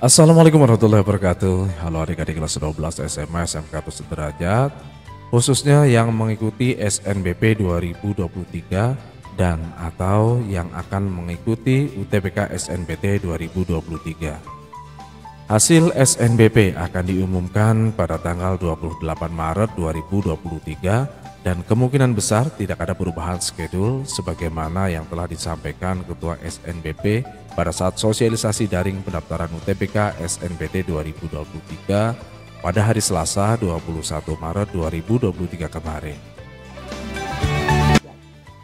Assalamualaikum warahmatullahi wabarakatuh. Halo adik-adik kelas 12 SMA SMK Sederajat, khususnya yang mengikuti SNBP 2023 dan atau yang akan mengikuti UTBK SNBT 2023. Hasil SNBP akan diumumkan pada tanggal 28 Maret 2023 dan kemungkinan besar tidak ada perubahan schedule sebagaimana yang telah disampaikan Ketua SNBP pada saat sosialisasi daring pendaftaran UTBK SNBT 2023 pada hari Selasa 21 Maret 2023 kemarin.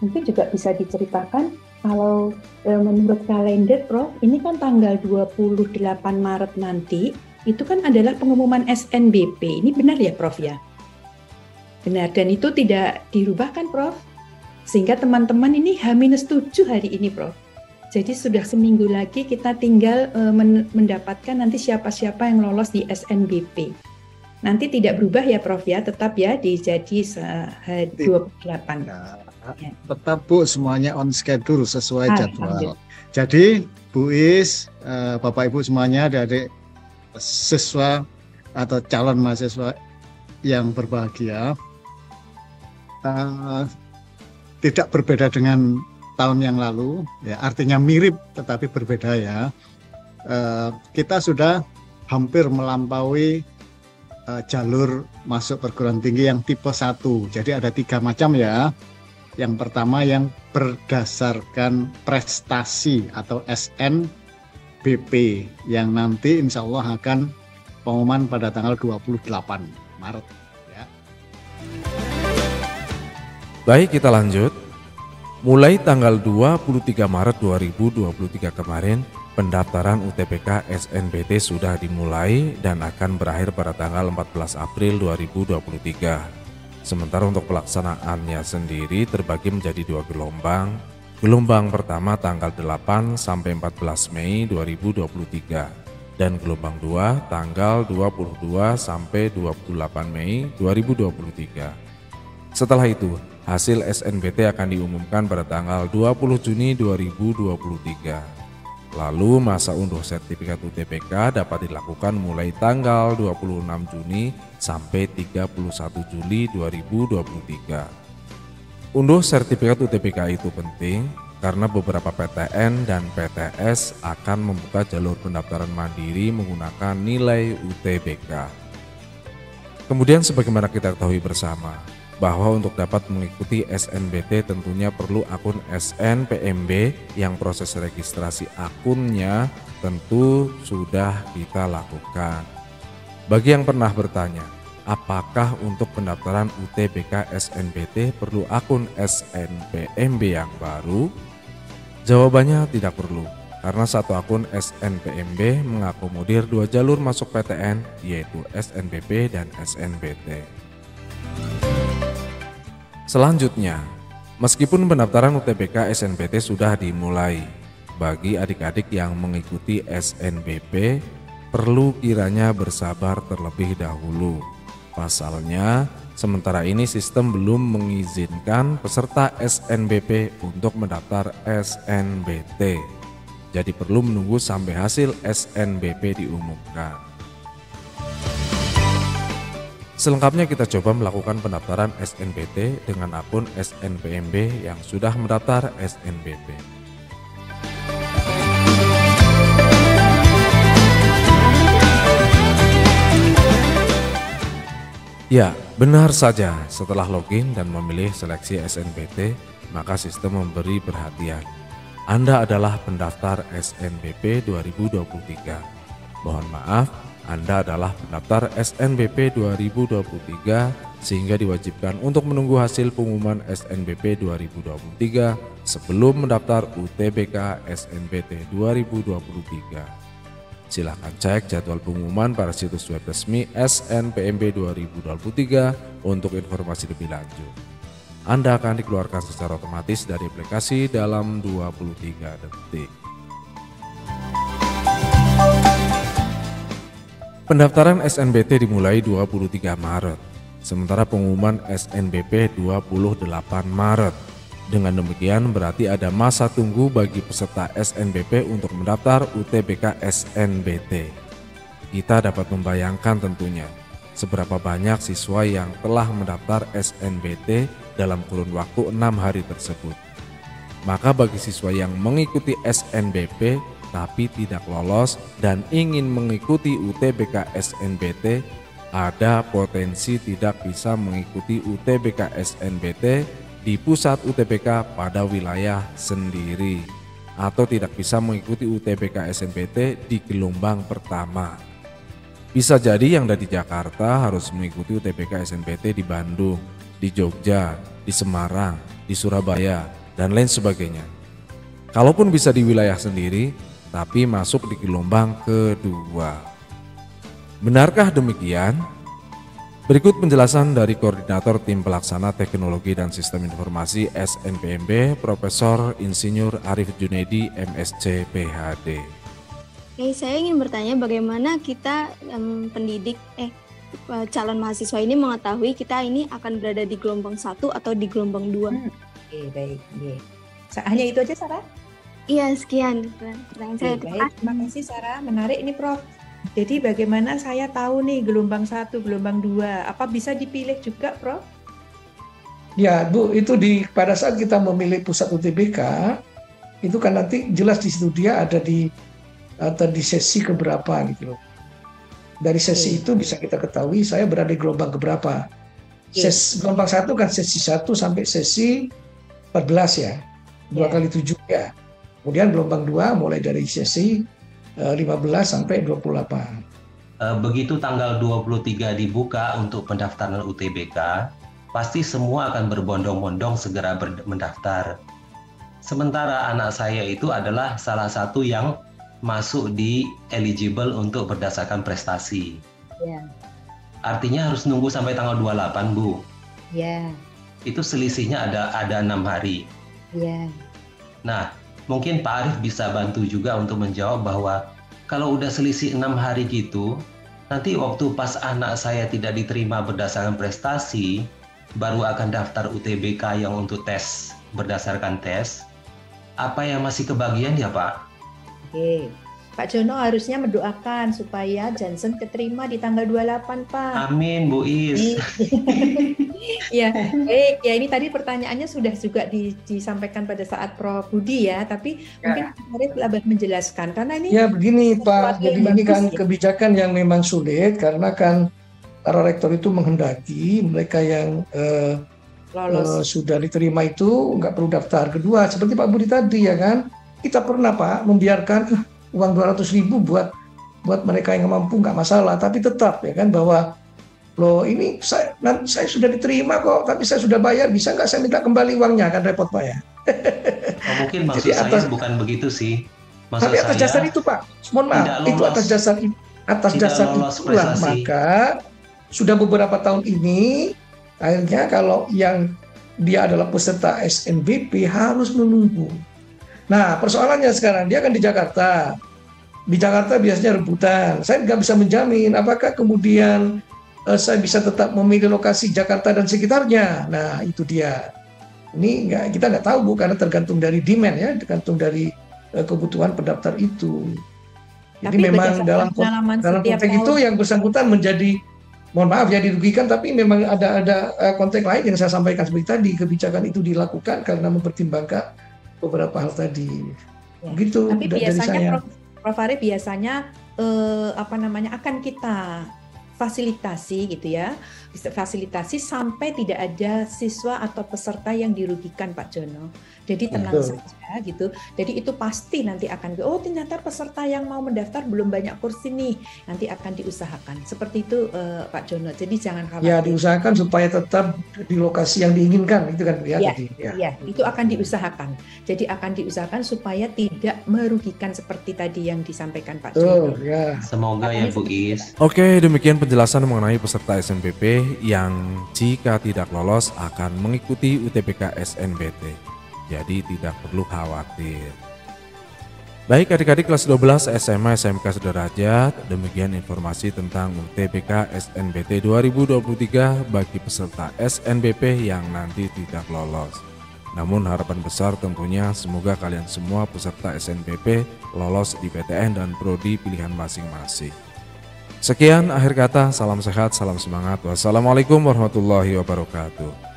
Mungkin juga bisa diceritakan kalau menurut kalender Prof, ini kan tanggal 28 Maret nanti, itu kan adalah pengumuman SNBP. Ini benar ya Prof ya? Benar, dan itu tidak dirubah kan Prof? Sehingga teman-teman ini H-7 hari ini Prof. Jadi sudah seminggu lagi kita tinggal mendapatkan nanti siapa-siapa yang lolos di SNBP. Nanti tidak berubah ya Prof ya, tetap ya jadi 28. Ya. Tetap Bu, semuanya on schedule sesuai jadwal. Jadi Bu Is, Bapak Ibu semuanya, adik-adik siswa atau calon mahasiswa yang berbahagia, tidak berbeda dengan tahun yang lalu, ya, artinya mirip tetapi berbeda ya. Kita sudah hampir melampaui jalur masuk perguruan tinggi yang tipe 1. Jadi ada 3 macam ya. Yang pertama yang berdasarkan prestasi atau SNBP yang nanti insya Allah akan pengumuman pada tanggal 28 Maret. Ya. Baik, kita lanjut. Mulai tanggal 23 Maret 2023 kemarin, pendaftaran UTBK SNBT sudah dimulai dan akan berakhir pada tanggal 14 April 2023. Sementara untuk pelaksanaannya sendiri terbagi menjadi 2 gelombang. Gelombang pertama tanggal 8 sampai 14 Mei 2023 dan gelombang 2 tanggal 22 sampai 28 Mei 2023. Setelah itu, hasil SNBT akan diumumkan pada tanggal 20 Juni 2023. Lalu masa unduh sertifikat UTBK dapat dilakukan mulai tanggal 26 Juni sampai 31 Juli 2023. Unduh sertifikat UTBK itu penting karena beberapa PTN dan PTS akan membuka jalur pendaftaran mandiri menggunakan nilai UTBK. Kemudian sebagaimana kita ketahui bersama, bahwa untuk dapat mengikuti SNBT tentunya perlu akun SNPMB yang proses registrasi akunnya tentu sudah kita lakukan. Bagi yang pernah bertanya, apakah untuk pendaftaran UTBK SNBT perlu akun SNPMB yang baru? Jawabannya tidak perlu, karena satu akun SNPMB mengakomodir 2 jalur masuk PTN yaitu SNBP dan SNBT. Selanjutnya, meskipun pendaftaran UTBK SNBT sudah dimulai, bagi adik-adik yang mengikuti SNBP perlu kiranya bersabar terlebih dahulu. Pasalnya, sementara ini sistem belum mengizinkan peserta SNBP untuk mendaftar SNBT. Jadi perlu menunggu sampai hasil SNBP diumumkan. Selengkapnya kita coba melakukan pendaftaran SNBT dengan akun SNPMB yang sudah mendaftar SNBP. Ya, benar saja, setelah login dan memilih seleksi SNBT, maka sistem memberi perhatian. Anda adalah pendaftar SNBP 2023. Mohon maaf, Anda adalah pendaftar SNBP 2023 sehingga diwajibkan untuk menunggu hasil pengumuman SNBP 2023 sebelum mendaftar UTBK SNBT 2023. Silahkan cek jadwal pengumuman pada situs web resmi SNPMB 2023 untuk informasi lebih lanjut. Anda akan dikeluarkan secara otomatis dari aplikasi dalam 23 detik. Pendaftaran SNBT dimulai 23 Maret, sementara pengumuman SNBP 28 Maret. Dengan demikian berarti ada masa tunggu bagi peserta SNBP untuk mendaftar UTBK SNBT. Kita dapat membayangkan tentunya seberapa banyak siswa yang telah mendaftar SNBT dalam kurun waktu 6 hari tersebut. Maka bagi siswa yang mengikuti SNBP tapi tidak lolos dan ingin mengikuti UTBK SNBT, ada potensi tidak bisa mengikuti UTBK SNBT di pusat UTBK pada wilayah sendiri atau tidak bisa mengikuti UTBK SNBT di gelombang pertama. Bisa jadi yang dari Jakarta harus mengikuti UTBK SNBT di Bandung, di Jogja, di Semarang, di Surabaya, dan lain sebagainya. Kalaupun bisa di wilayah sendiri, tapi masuk di gelombang kedua. Benarkah demikian? Berikut penjelasan dari Koordinator Tim Pelaksana Teknologi dan Sistem Informasi SNPMB, Profesor Insinyur Arif Junedi, MSc PhD. Oke, saya ingin bertanya bagaimana kita calon mahasiswa ini mengetahui kita ini akan berada di gelombang 1 atau di gelombang 2. Oke, baik. Hanya itu aja, Sarah? Iya, sekian pertanyaan saya. Baik, terima kasih Sarah. Menarik ini, Prof. Jadi bagaimana saya tahu nih gelombang 1, gelombang 2? Apa bisa dipilih juga, Prof? Ya, Bu, itu pada saat kita memilih pusat UTBK, itu kan nanti jelas di situ dia ada di sesi keberapa gitu loh. Dari sesi itu bisa kita ketahui saya berada di gelombang keberapa. Gelombang 1 kan sesi 1 sampai sesi 14 ya. 2 kali 7 ya. Kemudian gelombang 2 mulai dari sesi 15 sampai 28. Begitu tanggal 23 dibuka untuk pendaftaran UTBK, pasti semua akan berbondong-bondong segera mendaftar. Sementara anak saya itu adalah salah satu yang masuk di eligible untuk berdasarkan prestasi. Ya. Artinya harus nunggu sampai tanggal 28, Bu. Ya. Itu selisihnya ada 6 hari. Ya. Nah, mungkin Pak Arif bisa bantu juga untuk menjawab bahwa kalau udah selisih 6 hari gitu, nanti waktu pas anak saya tidak diterima berdasarkan prestasi, baru akan daftar UTBK yang untuk tes berdasarkan tes. Apa yang masih kebagian ya, Pak? Oke. Pak Jono harusnya mendoakan supaya Johnson keterima di tanggal 28, Pak. Amin, Bu Is. Ya, baik. Ya, ini tadi pertanyaannya sudah juga disampaikan pada saat Prof Budi ya, tapi mungkin Pak Arif lebih menjelaskan karena ini. Ya begini Pak, jadi ini kan kebijakan yang memang sulit karena kan para rektor itu menghendaki mereka yang sudah diterima itu nggak perlu daftar. Kedua, seperti Pak Budi tadi ya kan, kita pernah Pak membiarkan uang 200.000 buat mereka yang mampu nggak masalah, tapi tetap ya kan bahwa loh ini saya sudah diterima kok, tapi saya sudah bayar, bisa nggak saya minta kembali uangnya, kan repot Pak ya. Mungkin maksud saya bukan begitu sih. Tapi atas dasar itu Pak, mohon maaf, itu atas dasar itulah maka sudah beberapa tahun ini akhirnya kalau yang dia adalah peserta SNBP harus menunggu. Nah persoalannya sekarang dia kan di Jakarta. Di Jakarta biasanya rebutan. Saya nggak bisa menjamin apakah kemudian saya bisa tetap memilih lokasi Jakarta dan sekitarnya. Nah itu dia. Ini kita nggak tahu Bu, karena tergantung dari demand ya, tergantung dari kebutuhan pendaftar itu. Jadi tapi memang dalam konteks itu yang bersangkutan menjadi, mohon maaf ya, dirugikan, tapi memang ada konteks lain yang saya sampaikan seperti tadi, kebijakan itu dilakukan karena mempertimbangkan beberapa hal tadi. Ya. Begitu. Tapi biasanya Prof Arif biasanya akan kita fasilitasi gitu ya, fasilitasi sampai tidak ada siswa atau peserta yang dirugikan Pak Jono. Jadi tenang saja gitu. Jadi itu pasti nanti akan ternyata peserta yang mau mendaftar belum banyak kursi nih, nanti akan diusahakan. Seperti itu Pak Jono. Jadi jangan khawatir. Ya diusahakan supaya tetap di lokasi yang diinginkan, itu kan ya, ya, tadi. Ya, itu akan diusahakan. Jadi akan diusahakan supaya tidak merugikan seperti tadi yang disampaikan Pak Jono. Ya. Semoga ya Bu Is. Oke, demikian penjelasan mengenai peserta SNBP yang jika tidak lolos akan mengikuti UTBK SNBT. Jadi tidak perlu khawatir. Baik adik-adik kelas 12 SMA SMK Sederajat, demikian informasi tentang UTBK SNBT 2023 bagi peserta SNBP yang nanti tidak lolos. Namun harapan besar tentunya semoga kalian semua peserta SNBP lolos di PTN dan prodi pilihan masing-masing. Sekian akhir kata, salam sehat, salam semangat. Wassalamualaikum warahmatullahi wabarakatuh.